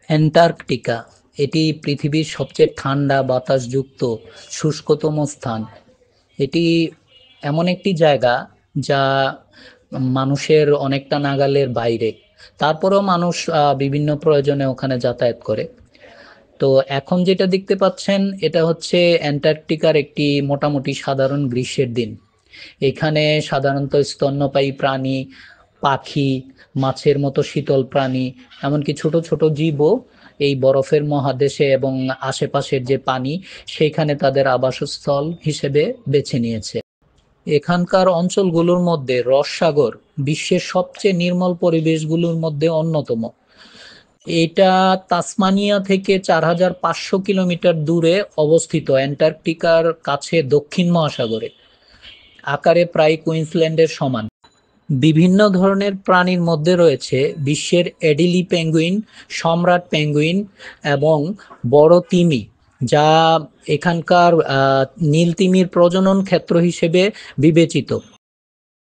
Antarctica এটি পৃথিবীর সবচেয়ে ঠান্ডা বাতাসযুক্ত শুষ্কতম স্থান। এটি এমন একটি জায়গা যা মানুষের অনেকটা নাগালের বাইরে। তারপরেও মানুষ বিভিন্ন প্রয়োজনে ওখানে যাতায়াত করে। তো এখন যেটা দেখতে পাচ্ছেন এটা হচ্ছে অ্যান্টার্কটিকার একটি মোটামুটি সাধারণ গ্রীষ্মের দিন। এখানে সাধারণত স্তন্যপায়ী প্রাণী, পাখি, মাছের মতো শীতল প্রাণী, এমনকি ছোট ছোট জীবও এই বরফের মহাদেশে এবং আশেপাশের যে পানি সেইখানে তাদের আবাসস্থল হিসেবে বেছে নিয়েছে। এখানকার অঞ্চলগুলোর মধ্যে রস সাগর বিশ্বের সবচেয়ে নির্মল পরিবেশগুলোর মধ্যে অন্যতম। এটা তাসমানিয়া থেকে 4500 কিলোমিটার দূরে অবস্থিত, অ্যান্টার্কটিকার কাছে দক্ষিণ মহাসাগরে, আকারে প্রায় কুইন্সল্যান্ডের সমান। বিভিন্ন ধরনের প্রাণীর মধ্যে রয়েছে বিশ্বের এডিলি পেঙ্গুইন, সম্রাট পেঙ্গুইন এবং বড় তিমি, যা এখানকার নীল তিমির প্রজনন ক্ষেত্র হিসেবে বিবেচিত।